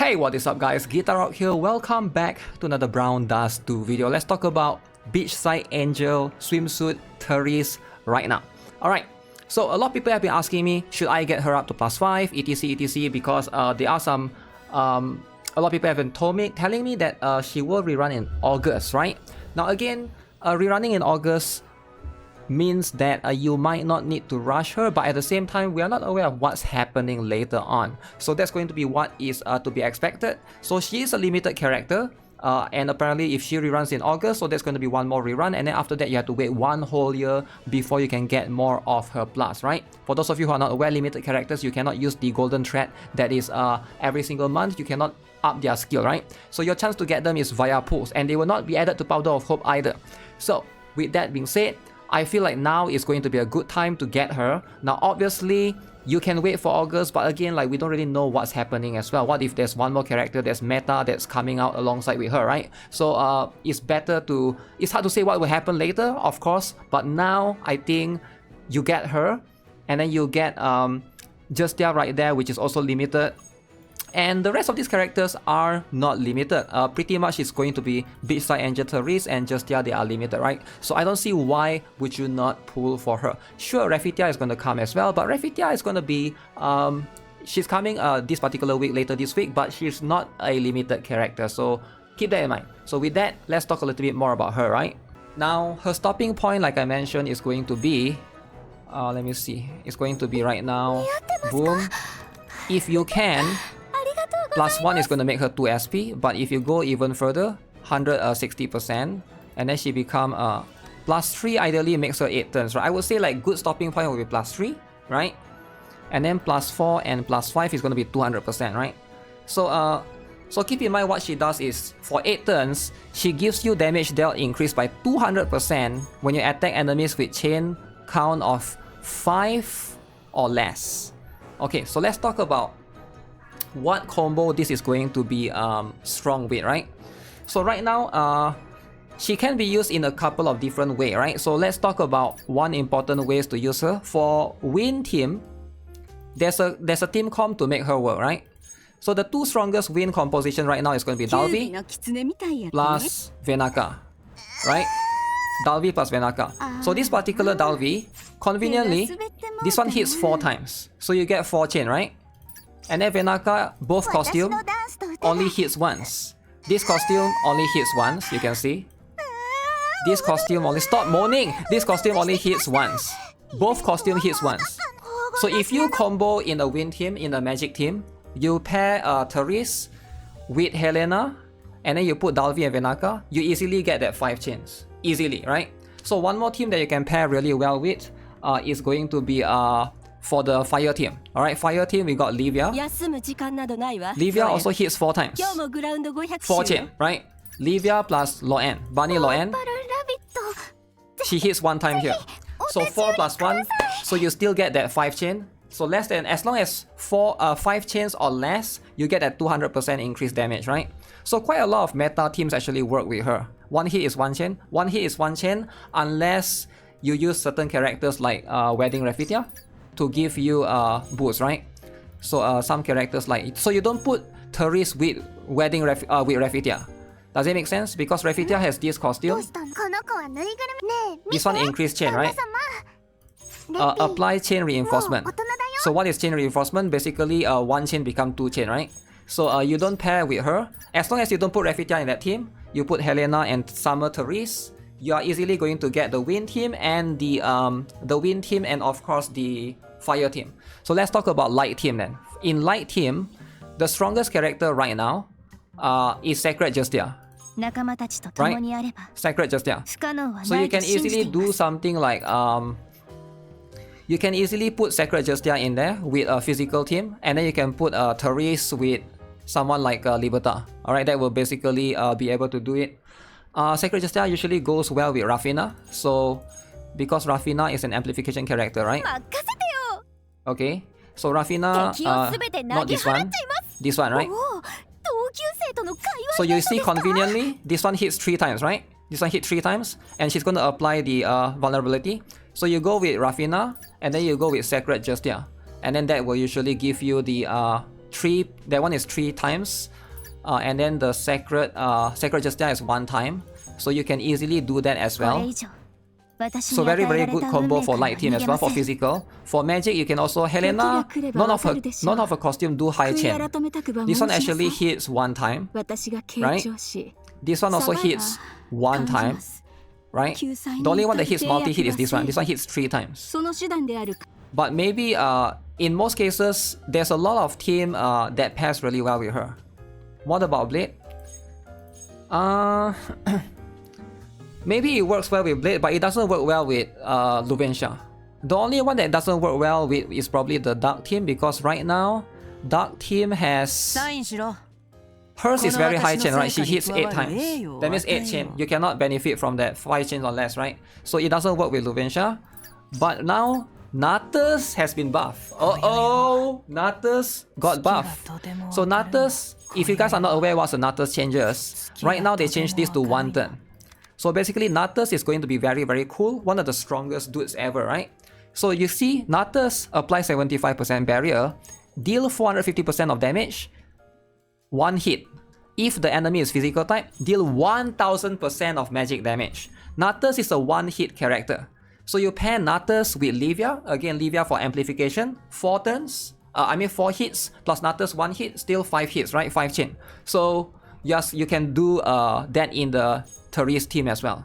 Hey, what is up guys, GuitarRock here, welcome back to another Brown Dust 2 video. Let's talk about Beachside Angel Swimsuit Teresse right now. Alright, so a lot of people have been asking me, should I get her up to +5, etc, because there are some, a lot of people have been telling me that she will rerun in August, right? Now again, rerunning in August means that you might not need to rush her, but at the same time we are not aware of what's happening later on, so that's going to be what is to be expected. So she is a limited character, and apparently if she reruns in August, so there's going to be one more rerun, and then after that you have to wait one whole year before you can get more of her plus, right? For those of you who are not aware, limited characters, you cannot use the golden thread that is every single month. You cannot up their skill, right? So your chance to get them is via pulls, and they will not be added to Powder of Hope either. So with that being said, I feel like now is going to be a good time to get her. Now obviously you can wait for August, but again, like, we don't really know what's happening as well. What if there's one more character that's meta that's coming out alongside with her, right? So it's better to, it's hard to say what will happen later, of course, but now I think you get her, and then you get Justia right there, which is also limited. And the rest of these characters are not limited. Pretty much it's going to be Beachside Angel, Teresse, and Justia, they are limited, right? So I don't see why would you not pull for her. Sure, Refitia is going to come as well, but Refitia is going to be, she's coming this particular week, later this week, but she's not a limited character, so keep that in mind. So with that, let's talk a little bit more about her, right? Now, her stopping point, like I mentioned, is going to be, let me see, it's going to be right now, boom, if you can, +1 is going to make her 2 SP, but if you go even further, 160%, and then she become +3 ideally makes her 8 turns, right? I would say like good stopping point will be +3, right? And then +4 and +5 is going to be 200%, right? So so keep in mind what she does is, for 8 turns, she gives you damage dealt increased by 200% when you attack enemies with chain count of 5 or less. Okay, so let's talk about what combo this is going to be strong with, right? So right now, she can be used in a couple of different ways, right? So let's talk about one important ways to use her. For win team, there's a team comp to make her work, right? So the two strongest win composition right now is going to be Dalvi plus Venaka, right? Dalvi plus Venaka. So this particular Dalvi, conveniently, this one hits 4 times, so you get 4 chain, right? And then Venaka, both costume only hits once. This costume only hits once, you can see. This costume only, stop moaning! This costume only hits once. Both costume hits once. So if you combo in a win team, in a magic team, you pair Teresse with Helena, and then you put Dalvi and Venaka, you easily get that 5 chains. Easily, right? So one more team that you can pair really well with is going to be for the fire team. Alright, fire team, we got Livia. Livia also hits 4 times. 4 chain, right? Livia plus Loan. Bunny Loan. She hits 1 time here. So 4 plus 1, so you still get that 5 chain. So less than, as long as 5 chains or less, you get that 200% increased damage, right? So quite a lot of meta teams actually work with her. 1 hit is 1 chain. 1 hit is 1 chain unless you use certain characters like Wedding Refitia to give you boost, right? So some characters like, so you don't put Teresse with Wedding with Refitia. Does it make sense? Because Refitia has this costume. This one increased chain, right? Apply chain reinforcement. So what is chain reinforcement? Basically 1 chain become 2 chain, right? So you don't pair with her. As long as you don't put Refitia in that team, you put Helena and Summer Teresse, you are easily going to get the win team and the win team, and of course the fire team. So let's talk about light team then. In light team, the strongest character right now is Sacred Justia. Right? Sacred Justia. So you can easily do something like you can easily put Sacred Justia in there with a physical team, and then you can put Teresse with someone like Liberta. Alright, that will basically be able to do it. Sacred Justia usually goes well with Rafina, so because Rafina is an amplification character, right? Okay, so Rafina, not this one, right? So you see conveniently, this one hits 3 times, right? This one hit 3 times, and she's going to apply the vulnerability. So you go with Rafina, and then you go with Sacred Justia, and then that will usually give you the that one is 3 times, and then the Sacred Justice is 1 time, so you can easily do that as well. So very good combo for light team as well for physical. For magic, you can also Helena. None of her costume do high chain. This one actually hits 1 time, right? This one also hits 1 time, right? The only one that hits multi-hit is this one. This one hits 3 times. But maybe in most cases, there's a lot of team that pairs really well with her. What about Blade? Maybe it works well with Blade, but it doesn't work well with Luventia. The only one that doesn't work well with is probably the Dark team, because right now, Dark team has... Hers is very high chain, right? She hits 8 times. That means 8 chain. You cannot benefit from that 5 chains or less, right? So it doesn't work with Luventia. But now, Natus has been buffed. Natus got buffed. So Natus, if you guys are not aware what's the Natus changes, right now they changed this to 1 turn. So basically Natus is going to be very cool, one of the strongest dudes ever, right? So you see, Natus applies 75% barrier, deal 450% of damage, 1 hit. If the enemy is physical type, deal 1000% of magic damage. Natus is a 1-hit character. So you pair Natus with Livia, again Livia for amplification, 4 turns, 4 hits, plus Natus 1 hit, still 5 hits, right? 5 chain. So yes, you can do that in the Teresse team as well.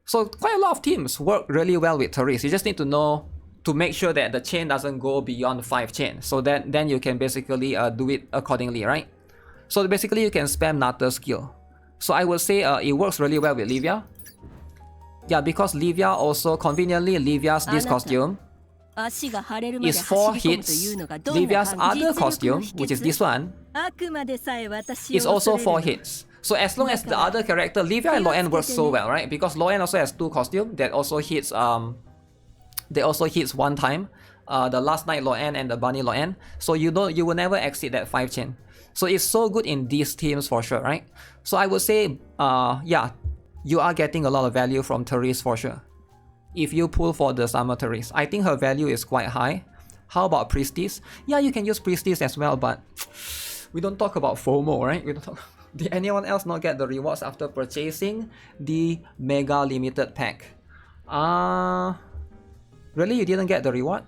So quite a lot of teams work really well with Teresse. You just need to know to make sure that the chain doesn't go beyond 5 chains. So then you can basically do it accordingly, right? So basically you can spam Natus skill. So I would say it works really well with Livia. Yeah, because Livia also, conveniently, Livia's this costume is 4 hits. Livia's other costume, which is this one, is also 4 hits. So as long as the other character, Livia and Loen work so well, right? Because Loen also has 2 costumes that also hits 1 time. The Last Night Loen and the Bunny Loen. So you will never exceed that 5 chain. So it's so good in these teams for sure, right? So I would say, yeah, you are getting a lot of value from Teresse for sure. If you pull for the Summer Teresse, I think her value is quite high. How about Priestess? Yeah, you can use Priestess as well, but we don't talk about FOMO, right? We don't talk. Did anyone else not get the rewards after purchasing the Mega Limited Pack? Really, you didn't get the reward?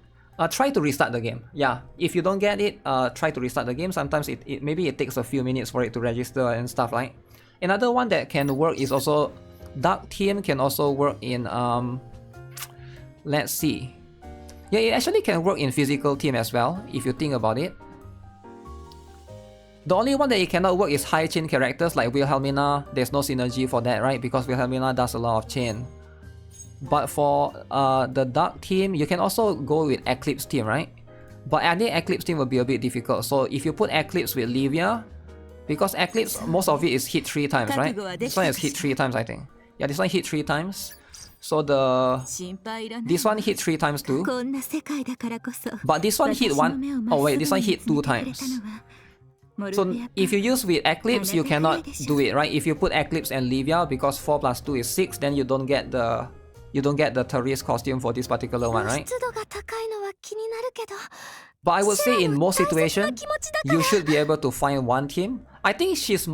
Try to restart the game. Yeah, if you don't get it, try to restart the game. Sometimes maybe it takes a few minutes for it to register and stuff, right? Another one that can work is also Dark team can also work in let's see. Yeah, it actually can work in physical team as well, if you think about it. The only one that it cannot work is high chain characters like Wilhelmina. There's no synergy for that, right? Because Wilhelmina does a lot of chain. But for the Dark team, you can also go with Eclipse team, right? But adding Eclipse team will be a bit difficult. So if you put Eclipse with Livia, because Eclipse, most of it is hit 3 times, right? This one is hit 3 times, I think. Yeah, this one hit 3 times. So this one hit 3 times too. But this one hit 1. Oh wait, this one hit 2 times. So if you use with Eclipse, you cannot do it, right? If you put Eclipse and Livia, because 4 plus 2 is 6, then you don't get the Teresse costume for this particular one, right? But I would say in most situations, you should be able to find one team. I think she's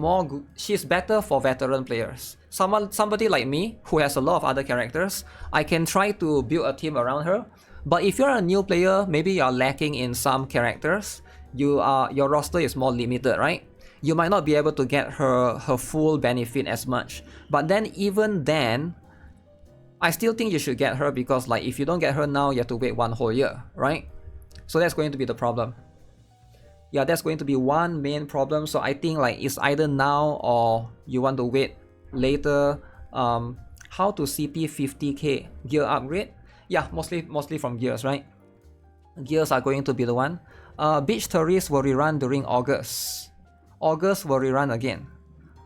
better for veteran players. Somebody like me, who has a lot of other characters, I can try to build a team around her. But if you're a new player, maybe you're lacking in some characters, your roster is more limited, right? You might not be able to get her full benefit as much. But then even then, I still think you should get her, because like if you don't get her now, you have to wait 1 whole year, right? So that's going to be the problem. Yeah, that's going to be one main problem. So I think like it's either now or you want to wait later. How to CP 50k gear upgrade? Yeah, mostly from gears, right? Gears are going to be the one. Beach Teresse will rerun during August. August will rerun again.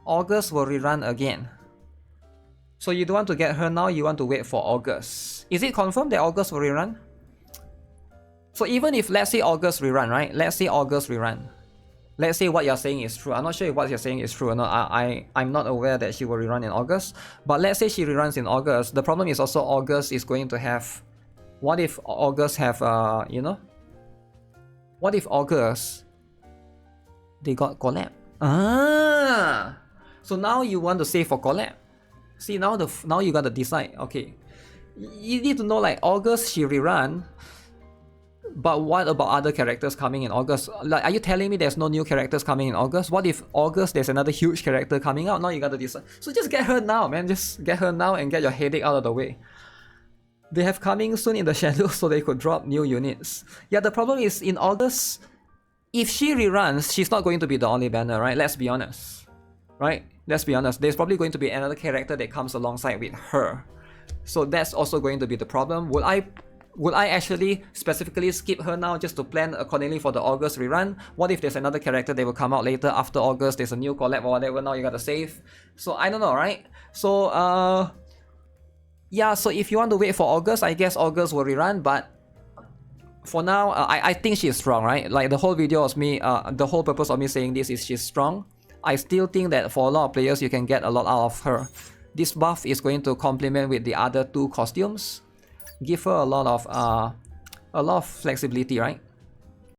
August will rerun again. So you don't want to get her now, you want to wait for August. Is it confirmed that August will rerun? So even if, let's say August rerun, right? Let's say August rerun. Let's say what you're saying is true. I'm not sure if what you're saying is true or not. I'm not aware that she will rerun in August. But let's say she reruns in August. The problem is also August is going to have... What if August have, you know? What if August they got collab. Ah, so now you want to save for collab. See, now you gotta decide. Okay, you need to know, like, August she rerun, but what about other characters coming in August? Like, are you telling me there's no new characters coming in August? What if August there's another huge character coming out? Now you gotta decide. So just get her now, man. Just get her now and get your headache out of the way. They have coming soon in the schedule, so they could drop new units. Yeah, the problem is in August, if she reruns, she's not going to be the only banner, right? Let's be honest. Right? Let's be honest. There's probably going to be another character that comes alongside with her. So that's also going to be the problem. Would I actually specifically skip her now just to plan accordingly for the August rerun? What if there's another character that will come out later after August, there's a new collab or whatever, now you gotta save? So I don't know, right? So yeah, so if you want to wait for August, I guess August will rerun, but for now, I think she's strong, right? Like, the whole video of me, the whole purpose of me saying this is she's strong. I still think that for a lot of players, you can get a lot out of her. This buff is going to complement with the other two costumes. Give her a lot of flexibility, right?